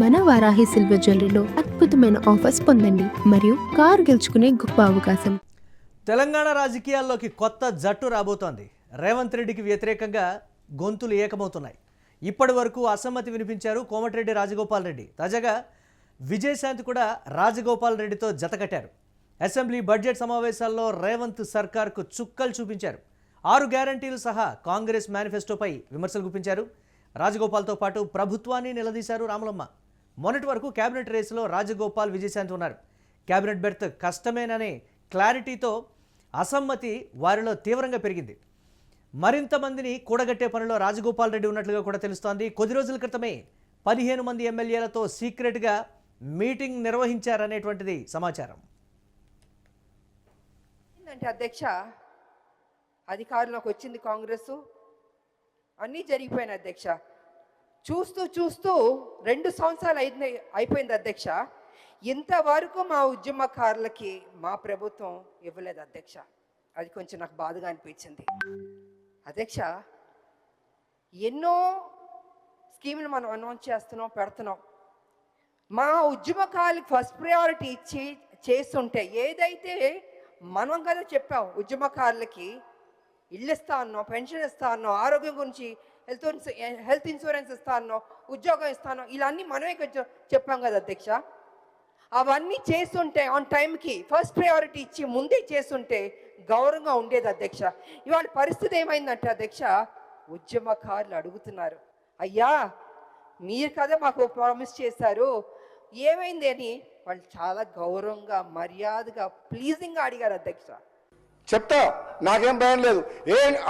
మన వారాహి సిల్వర్ జ్యువెలరీలో అద్భుతమైన ఆఫర్స్ పొందండి మరియు కారు గెలుచుకునే గొప్ప అవకాశం. తెలంగాణ రాజకీయాల్లోకి కొత్త జట్టు రాబోతోంది. రేవంత్ రెడ్డికి వ్యతిరేకంగా గొంతులు ఏకమవుతున్నాయి. ఇప్పటి వరకు అసమ్మతి వినిపించారు కోమటిరెడ్డి రాజగోపాల్ రెడ్డి. తాజాగా విజయశాంతి కూడా రాజగోపాల్ రెడ్డితో జతకట్టారు. అసెంబ్లీ బడ్జెట్ సమావేశాల్లో రేవంత్ సర్కార్కు చుక్కలు చూపించారు. 6 గ్యారంటీలు సహా కాంగ్రెస్ మేనిఫెస్టోపై విమర్శలు గుప్పించారు. రాజగోపాల్తో పాటు ప్రభుత్వాన్ని నిలదీశారు రామలమ్మ. మొన్నటి వరకు కేబినెట్ రేసులో రాజగోపాల్, విజయశాంతి ఉన్నారు. కేబినెట్ బెర్త్ కష్టమేననే క్లారిటీతో అసమ్మతి వారిలో తీవ్రంగా పెరిగింది. మరింత మందిని కూడగట్టే పనిలో రాజగోపాల్ రెడ్డి ఉన్నట్లుగా కూడా తెలుస్తోంది. కొద్ది రోజుల క్రితమే 15 మంది ఎమ్మెల్యేలతో సీక్రెట్గా మీటింగ్ నిర్వహించారనేటువంటిది సమాచారం. అధ్యక్ష, అధికారంలోకి వచ్చింది కాంగ్రెస్, అన్నీ జరిగిపోయినాయి అధ్యక్ష. చూస్తూ చూస్తూ 2 సంవత్సరాలు అయిపోయింది అధ్యక్ష. ఇంతవరకు మా ఉద్యమకారులకి మా ప్రభుత్వం ఇవ్వలేదు అధ్యక్ష. అది కొంచెం నాకు బాధగా అనిపించింది అధ్యక్ష. ఎన్నో స్కీములు మనం అనౌన్స్ చేస్తున్నాం, పెడుతున్నాం. మా ఉద్యమకారులకి ఫస్ట్ ప్రయారిటీ ఇచ్చి చేస్తుంటే, ఏదైతే మనం కదా చెప్పాం ఉద్యమకారులకి ఇల్లు ఇస్తా అన్నాం, పెన్షన్ ఇస్తా అన్నాం, ఆరోగ్యం గురించి హెల్త్ ఇన్సూరెన్స్ ఇస్తా అన్నాం, ఉద్యోగం ఇస్తాను, ఇలా అన్నీ మనమే చెప్పాం కదా అధ్యక్ష. అవన్నీ చేస్తుంటే ఆన్ టైంకి ఫస్ట్ ప్రయారిటీ ఇచ్చి ముందే చేస్తుంటే గౌరవంగా ఉండేది అధ్యక్ష. ఇవాళ పరిస్థితి ఏమైందంటే అధ్యక్ష, ఉద్యమకారులు అడుగుతున్నారు, అయ్యా మీరు కదా మాకు ప్రామిస్ చేశారు, ఏమైంది అని వాళ్ళు చాలా గౌరవంగా, మర్యాదగా, ప్లీజింగ్గా అడిగారు అధ్యక్ష. చెప్తా, నాకేం భయం లేదు.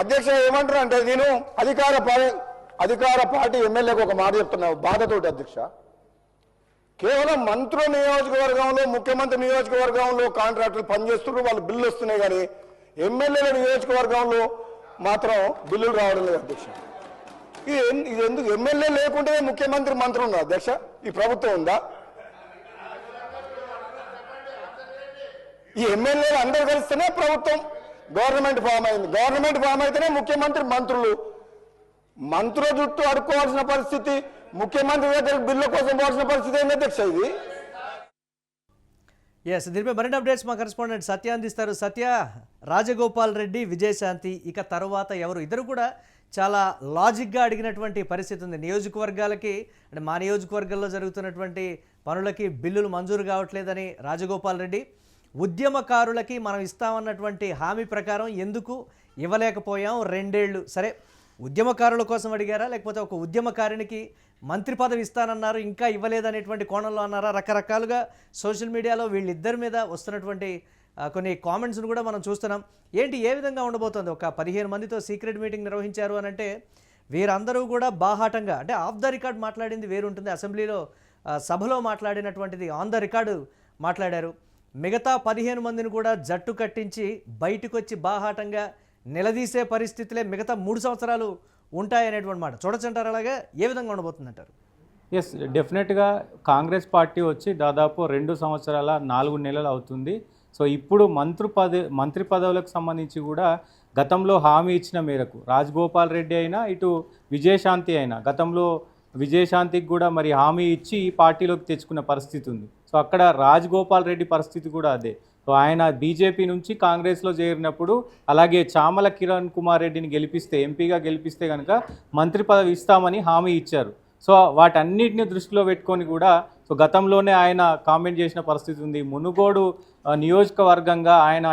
అధ్యక్ష ఏమంటారు అంటే, నేను అధికార పార్టీ ఎమ్మెల్యేకి ఒక మాట చెప్తున్నావు బాధతోటి అధ్యక్ష. కేవలం మంత్రుల నియోజకవర్గంలో, ముఖ్యమంత్రి నియోజకవర్గంలో కాంట్రాక్టర్లు పనిచేస్తున్నారు, వాళ్ళు బిల్లు వస్తున్నాయి, కానీ ఎమ్మెల్యేల నియోజకవర్గంలో మాత్రం బిల్లులు రావడం లేదు అధ్యక్ష. ఇది ఎందుకు? ఎమ్మెల్యే లేకుంటే ముఖ్యమంత్రి, మంత్రులు ఉన్నారు అధ్యక్ష. ఈ ప్రభుత్వం ఉందా? ఈ ఎమ్మెల్యేలు అందరూ కలిస్తేనే ప్రభుత్వం, గవర్నమెంట్ ఫామ్ అయింది. గవర్నమెంట్ ఫామ్ అయితేనే ముఖ్యమంత్రి, మంత్రుల జుట్టు అడుక్కోవాల్సిన పరిస్థితి, ముఖ్యమంత్రి దగ్గర బిల్లు కోసం పోవాల్సిన పరిస్థితి ఏంటి అధ్యక్ష ఇది? ఎస్, దీనిపై మరిన్ని అప్డేట్స్ మా కరెస్పాండెంట్ సత్య అందిస్తారు. సత్య, రాజగోపాల్ రెడ్డి, విజయశాంతి ఇక తర్వాత ఎవరు? ఇద్దరు కూడా చాలా లాజిక్గా అడిగినటువంటి పరిస్థితి ఉంది. నియోజకవర్గాలకి, అంటే మా నియోజకవర్గంలో జరుగుతున్నటువంటి పనులకి బిల్లులు మంజూరు కావట్లేదని రాజగోపాల్ రెడ్డి, ఉద్యమకారులకి మనం ఇస్తామన్నటువంటి హామీ ప్రకారం ఎందుకు ఇవ్వలేకపోయాం 2 ఏళ్ళు? సరే, ఉద్యమకారుల కోసం అడిగారా, లేకపోతే ఒక ఉద్యమకారునికి మంత్రి పదవి ఇస్తానన్నారు ఇంకా ఇవ్వలేదనేటువంటి కోణంలో అన్నారా? రకరకాలుగా సోషల్ మీడియాలో వీళ్ళిద్దరి మీద వస్తున్నటువంటి కొన్ని కామెంట్స్ను కూడా మనం చూస్తున్నాం. ఏంటి, ఏ విధంగా ఉండబోతోంది? ఒక 15 మందితో సీక్రెట్ మీటింగ్ నిర్వహించారు అని అంటే వీరందరూ కూడా బాహాటంగా, అంటే ఆఫ్ ద రికార్డ్ మాట్లాడింది వేరుంటుంది, అసెంబ్లీలో సభలో మాట్లాడినటువంటిది ఆన్ ద రికార్డు మాట్లాడారు. మిగతా 15 మందిని కూడా జట్టు కట్టించి బయటకు వచ్చి బాహాటంగా నిలదీసే పరిస్థితులే మిగతా 3 సంవత్సరాలు ఉంటాయనేటువంటి మాట చూడొచ్చంటారు. అలాగే ఏ విధంగా ఉండబోతుందంటారు? ఎస్, డెఫినెట్గా కాంగ్రెస్ పార్టీ వచ్చి దాదాపు 2 సంవత్సరాల 4 నెలలు అవుతుంది. సో ఇప్పుడు మంత్రి పదవులకు సంబంధించి కూడా గతంలో హామీ ఇచ్చిన మేరకు రాజగోపాల్ రెడ్డి అయినా, ఇటు విజయశాంతి అయినా, గతంలో విజయశాంతికి కూడా మరి హామీ ఇచ్చి ఈ పార్టీలోకి తెచ్చుకున్న పరిస్థితి ఉంది. సో అక్కడ రాజగోపాల్ రెడ్డి పరిస్థితి కూడా అదే. సో ఆయన బీజేపీ నుంచి కాంగ్రెస్లో చేరినప్పుడు, అలాగే చామల కిరణ్ కుమార్ రెడ్డిని గెలిపిస్తే, ఎంపీగా గెలిపిస్తే కనుక మంత్రి పదవి ఇస్తామని హామీ ఇచ్చారు. సో వాటన్నిటిని దృష్టిలో పెట్టుకొని కూడా సో గతంలోనే ఆయన కామెంట్ చేసిన పరిస్థితి ఉంది. మునుగోడు నియోజకవర్గంగా ఆయన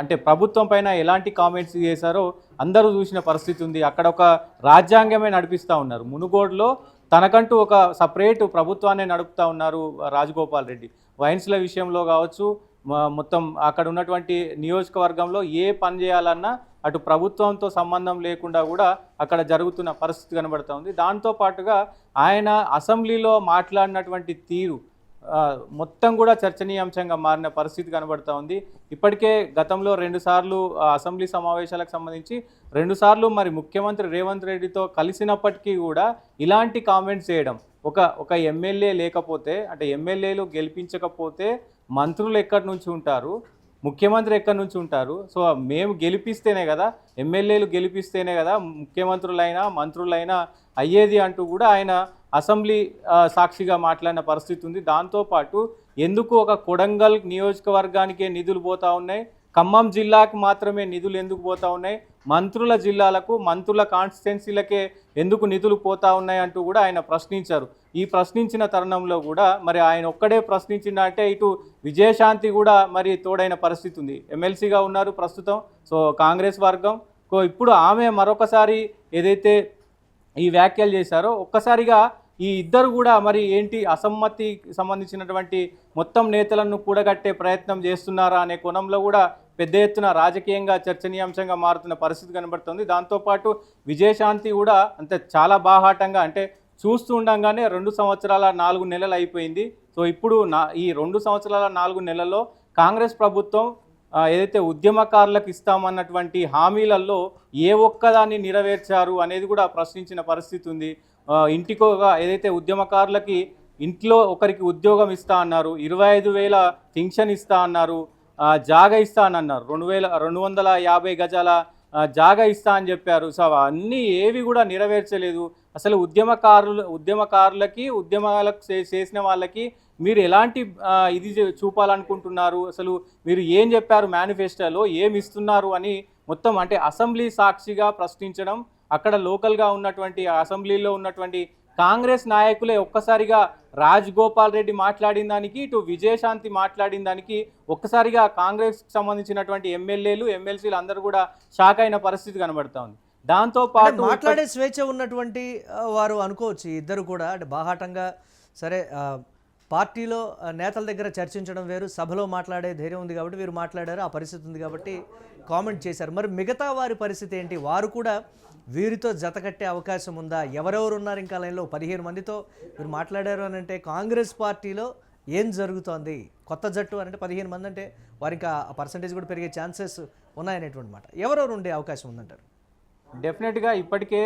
అంటే ప్రభుత్వం పైన ఎలాంటి కామెంట్స్ చేశారో అందరూ చూసిన పరిస్థితి ఉంది. అక్కడ ఒక రాజ్యాంగమే నడిపిస్తూ ఉన్నారు. మునుగోడులో తనకంటూ ఒక సపరేటు ప్రభుత్వాన్ని నడుపుతూ ఉన్నారు రాజగోపాల్ రెడ్డి. వైన్స్ల విషయంలో కావచ్చు, మొత్తం అక్కడ ఉన్నటువంటి నియోజకవర్గంలో ఏ పని చేయాలన్నా అటు ప్రభుత్వంతో సంబంధం లేకుండా కూడా అక్కడ జరుగుతున్న పరిస్థితి కనబడుతూ ఉంది. దాంతోపాటుగా ఆయన అసెంబ్లీలో మాట్లాడినటువంటి తీరు మొత్తం కూడా చర్చనీయాంశంగా మారిన పరిస్థితి కనబడుతూ ఉంది. ఇప్పటికే గతంలో 2 సార్లు అసెంబ్లీ సమావేశాలకు సంబంధించి 2 సార్లు మరి ముఖ్యమంత్రి రేవంత్ రెడ్డితో కలిసినప్పటికీ కూడా ఇలాంటి కామెంట్స్ చేయడం, ఒక ఎమ్మెల్యే లేకపోతే, అంటే ఎమ్మెల్యేలు గెలిపించకపోతే మంత్రులు ఎక్కడి నుంచి ఉంటారు, ముఖ్యమంత్రి ఎక్కడి నుంచి ఉంటారు? సో మేము గెలిపిస్తేనే కదా, ఎమ్మెల్యేలు గెలిపిస్తేనే కదా ముఖ్యమంత్రులైనా మంత్రులైనా అయ్యేది అంటూ కూడా ఆయన అసెంబ్లీ సాక్షిగా మాట్లాడిన పరిస్థితి ఉంది. దాంతోపాటు ఎందుకు ఒక కొడంగల్ నియోజకవర్గానికే నిధులు పోతా ఉన్నాయి, ఖమ్మం జిల్లాకు మాత్రమే నిధులు ఎందుకు పోతా ఉన్నాయి, మంత్రుల జిల్లాలకు మంత్రుల కాన్స్టిట్యున్సీలకే ఎందుకు నిధులు పోతా ఉన్నాయి అంటూ కూడా ఆయన ప్రశ్నించారు. ఈ ప్రశ్నించిన తరుణంలో కూడా మరి ఆయన ఒక్కడే ప్రశ్నించిందంటే ఇటు విజయశాంతి కూడా మరి తోడైన పరిస్థితి ఉంది. ఎమ్మెల్సీగా ఉన్నారు ప్రస్తుతం, సో కాంగ్రెస్ వర్గం. ఇప్పుడు ఆమె మరొకసారి ఏదైతే ఈ వ్యాఖ్యలు చేశారో ఒక్కసారిగా ఈ ఇద్దరు కూడా మరి ఏంటి అసమ్మతికి సంబంధించినటువంటి మొత్తం నేతలను కూడగట్టే ప్రయత్నం చేస్తున్నారా అనే కోణంలో కూడా పెద్ద ఎత్తున రాజకీయంగా చర్చనీయాంశంగా మారుతున్న పరిస్థితి కనబడుతుంది. దాంతోపాటు విజయశాంతి కూడా అంతే చాలా బాహాటంగా అంటే చూస్తూ ఉండగానే 2 సంవత్సరాల 4 నెలలు అయిపోయింది. సో ఇప్పుడు ఈ 2 సంవత్సరాల 4 నెలల్లో కాంగ్రెస్ ప్రభుత్వం ఏదైతే ఉద్యమకారులకు ఇస్తామన్నటువంటి హామీలలో ఏ ఒక్కదాన్ని నెరవేర్చారు అనేది కూడా ప్రశ్నించిన పరిస్థితి ఉంది. ఇంటికోగా ఏదైతే ఉద్యమకారులకి ఇంట్లో ఒకరికి ఉద్యోగం ఇస్తా అన్నారు, 25,000 పింఛన్ ఇస్తా అన్నారు, జాగా ఇస్తా అని అన్నారు, 250 గజాల జాగా ఇస్తా అని చెప్పారు. సో అన్నీ ఏవి కూడా నెరవేర్చలేదు. అసలు ఉద్యమకారులకి ఉద్యమాలకు చేసిన వాళ్ళకి మీరు ఎలాంటి ఇది చూపాలనుకుంటున్నారు, అసలు మీరు ఏం చెప్పారు మేనిఫెస్టోలో, ఏమి ఇస్తున్నారు అని మొత్తం అంటే అసెంబ్లీ సాక్షిగా ప్రశ్నించడం, అక్కడ లోకల్గా ఉన్నటువంటి అసెంబ్లీలో ఉన్నటువంటి కాంగ్రెస్ నాయకులే ఒక్కసారిగా రాజగోపాల్ రెడ్డి మాట్లాడిన దానికి ఇటు విజయశాంతి మాట్లాడిన దానికి ఒక్కసారిగా కాంగ్రెస్కి సంబంధించినటువంటి ఎమ్మెల్యేలు ఎమ్మెల్సీలు అందరూ కూడా షాక్ అయిన పరిస్థితి కనబడతా ఉంది. దాంతో పాటు మాట్లాడే స్వేచ్ఛ ఉన్నటువంటి వారు అనుకోవచ్చు ఇద్దరు కూడా. అంటే బాహాటంగా సరే పార్టీలో నేతల దగ్గర చర్చించడం వేరు, సభలో మాట్లాడే ధైర్యం ఉంది కాబట్టి వీరు మాట్లాడారు, ఆ పరిస్థితి ఉంది కాబట్టి కామెంట్ చేశారు. మరి మిగతా వారి పరిస్థితి ఏంటి? వారు కూడా వీరితో జతకట్టే అవకాశం ఉందా? ఎవరెవరు ఉన్నారు ఇంకా లైన్లో? 15 మందితో మీరు మాట్లాడారు అని అంటే కాంగ్రెస్ పార్టీలో ఏం జరుగుతోంది? కొత్త జట్టు అని అంటే 15 మంది అంటే వారికి ఆ పర్సంటేజ్ కూడా పెరిగే ఛాన్సెస్ ఉన్నాయనేటువంటి మాట. ఎవరెవరు ఉండే అవకాశం ఉందంటారు? డెఫినెట్గా ఇప్పటికే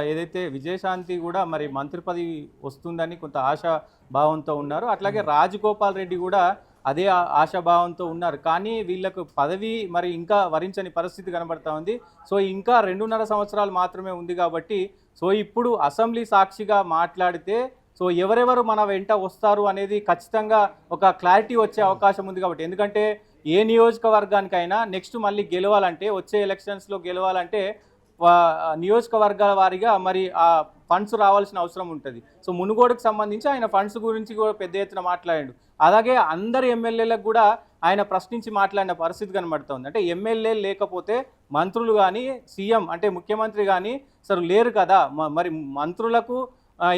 ఏదైతే విజయశాంతి కూడా మరి మంత్రి పదవి వస్తుందని కొంత ఆశాభావంతో ఉన్నారు. అట్లాగే రాజగోపాల్ రెడ్డి కూడా అదే ఆశాభావంతో ఉన్నారు. కానీ వీళ్ళకు పదవి మరి ఇంకా వరించని పరిస్థితి కనబడతా ఉంది. సో ఇంకా 2.5 సంవత్సరాలు మాత్రమే ఉంది కాబట్టి సో ఇప్పుడు అసెంబ్లీ సాక్షిగా మాట్లాడితే సో ఎవరెవరు మన వెంట వస్తారు అనేది ఖచ్చితంగా ఒక క్లారిటీ వచ్చే అవకాశం ఉంది. కాబట్టి ఎందుకంటే ఏ నియోజకవర్గానికైనా నెక్స్ట్ మళ్ళీ గెలవాలంటే, వచ్చే ఎలక్షన్స్లో గెలవాలంటే నియోజకవర్గాల వారీగా మరి ఆ ఫండ్స్ రావాల్సిన అవసరం ఉంటుంది. సో మునుగోడుకు సంబంధించి ఆయన ఫండ్స్ గురించి కూడా పెద్ద ఎత్తున మాట్లాడాడు. అలాగే అందరి ఎమ్మెల్యేలకు కూడా ఆయన ప్రశ్నించి మాట్లాడిన పరిస్థితి కనబడుతుంది. అంటే ఎమ్మెల్యేలు లేకపోతే మంత్రులు కానీ సీఎం అంటే ముఖ్యమంత్రి కానీ అసలు లేరు కదా, మరి మంత్రులకు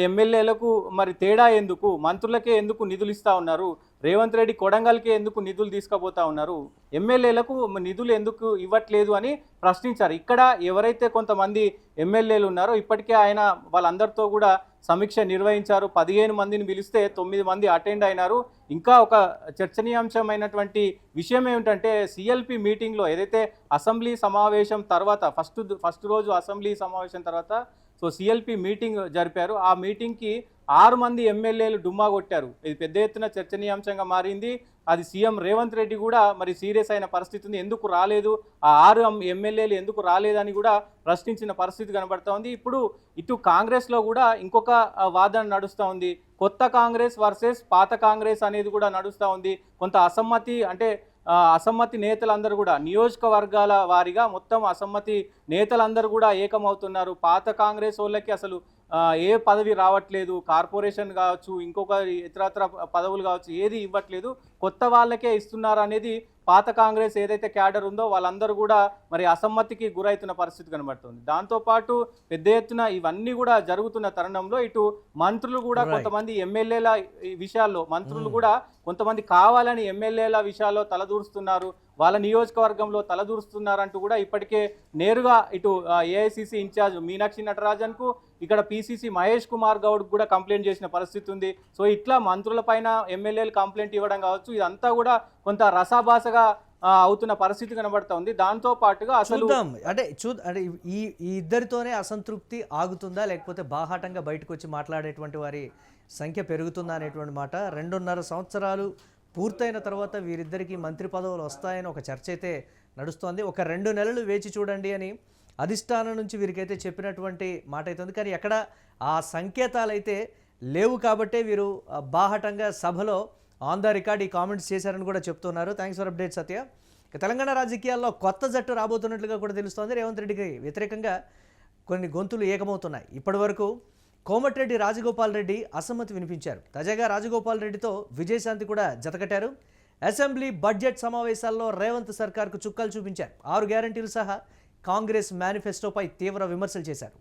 ఎమ్మెల్యేలకు మరి తేడా ఎందుకు? మంత్రులకే ఎందుకు నిధులు ఇస్తూ ఉన్నారు? రేవంత్ రెడ్డి కొడంగల్కే ఎందుకు నిధులు తీసుకుపోతా ఉన్నారు? ఎమ్మెల్యేలకు నిధులు ఎందుకు ఇవ్వట్లేదు అని ప్రశ్నించారు. ఇక్కడ ఎవరైతే కొంతమంది ఎమ్మెల్యేలు ఉన్నారో ఇప్పటికే ఆయన వాళ్ళందరితో కూడా సమీక్ష నిర్వహించారు. 15 మందిని పిలిస్తే 9 మంది అటెండ్ అయినారు. ఇంకా ఒక చర్చనీయాంశమైనటువంటి విషయం ఏమిటంటే సిఎల్పి మీటింగ్లో ఏదైతే అసెంబ్లీ సమావేశం తర్వాత ఫస్ట్ రోజు అసెంబ్లీ సమావేశం తర్వాత సో సిఎల్పి మీటింగ్ జరిపారు. ఆ మీటింగ్కి 6 మంది ఎమ్మెల్యేలు డుమ్మా కొట్టారు. ఇది పెద్ద ఎత్తున చర్చనీయాంశంగా మారింది. అది సీఎం రేవంత్ రెడ్డి కూడా మరి సీరియస్ అయిన పరిస్థితి ఉంది. ఎందుకు రాలేదు, ఆ 6 ఎమ్మెల్యేలు ఎందుకు రాలేదని కూడా ప్రశ్నించిన పరిస్థితి కనబడతా ఉంది. ఇప్పుడు ఇటు కాంగ్రెస్లో కూడా ఇంకొక వాదన నడుస్తూ ఉంది. కొత్త కాంగ్రెస్ వర్సెస్ పాత కాంగ్రెస్ అనేది కూడా నడుస్తూ ఉంది. కొంత అసమ్మతి అంటే అసమ్మతి నేతలందరూ కూడా నియోజకవర్గాల వారీగా మొత్తం అసమ్మతి నేతలందరూ కూడా ఏకమవుతున్నారు. పాత కాంగ్రెస్ వాళ్ళకి అసలు ఏ పదవి రావట్లేదు, కార్పొరేషన్ కావచ్చు, ఇంకొక ఇతరత్ర పదవులు కావచ్చు, ఏది ఇవ్వట్లేదు, కొత్త వాళ్ళకే ఇస్తున్నారు అనేది పాత కాంగ్రెస్ ఏదైతే క్యాడర్ ఉందో వాళ్ళందరూ కూడా మరి అసమ్మతికి గురవుతున్న పరిస్థితి కనబడుతుంది. దాంతోపాటు పెద్ద ఎత్తున ఇవన్నీ కూడా జరుగుతున్న తరుణంలో ఇటు మంత్రులు కూడా కొంతమంది ఎమ్మెల్యేల విషయాల్లో మంత్రులు కూడా కొంతమంది కావాలని ఎమ్మెల్యేల విషయాల్లో తలదూరుస్తున్నారు, వాళ్ళ నియోజకవర్గంలో తలదూరుస్తున్నారంటూ కూడా ఇప్పటికే నేరుగా ఇటు ఏఐసిసి ఇన్ఛార్జ్ మీనాక్షి నటరాజన్కు ఇక్కడ పిసిసి మహేష్ కుమార్ గౌడ్కు కూడా కంప్లైంట్ చేసిన పరిస్థితి ఉంది. సో ఇట్లా మంత్రులపైన ఎమ్మెల్యేలు కంప్లైంట్ ఇవ్వడం కావచ్చు, ఇదంతా కూడా కొంత రసాభాసగా అవుతున్న పరిస్థితి కనబడతా ఉంది. దాంతో పాటుగా అసలు అంటే ఈ ఇద్దరితోనే అసంతృప్తి ఆగుతుందా, లేకపోతే బాహాటంగా బయటకు వచ్చి మాట్లాడేటువంటి వారి సంఖ్య పెరుగుతుందా అనేటువంటి మాట. 2.5 సంవత్సరాలు పూర్తయిన తర్వాత వీరిద్దరికీ మంత్రి పదవులు వస్తాయని ఒక చర్చ అయితే నడుస్తోంది. ఒక 2 నెలలు వేచి చూడండి అని అధిష్టానం నుంచి వీరికైతే చెప్పినటువంటి మాట అయితే ఉంది. కానీ ఎక్కడ ఆ సంకేతాలు అయితే లేవు కాబట్టే వీరు బాహటంగా సభలో ఆన్ ద రికార్డ్ ఈ కామెంట్స్ చేశారని కూడా చెప్తున్నారు. థ్యాంక్స్ ఫర్ అప్డేట్ సత్య. ఇక తెలంగాణ రాజకీయాల్లో కొత్త జట్టు రాబోతున్నట్లుగా కూడా తెలుస్తోంది. రేవంత్ రెడ్డికి వ్యతిరేకంగా కొన్ని గొంతులు ఏకమవుతున్నాయి. ఇప్పటివరకు కోమటిరెడ్డి రాజగోపాల్ రెడ్డి అసమ్మతి వినిపించారు. తాజాగా రాజగోపాల్ రెడ్డితో విజయశాంతి కూడా జతకట్టారు. అసెంబ్లీ బడ్జెట్ సమావేశాల్లో రేవంత్ సర్కార్కు చుక్కలు చూపించారు. 6 గ్యారంటీలు సహా కాంగ్రెస్ మేనిఫెస్టోపై తీవ్ర విమర్శలు చేశారు.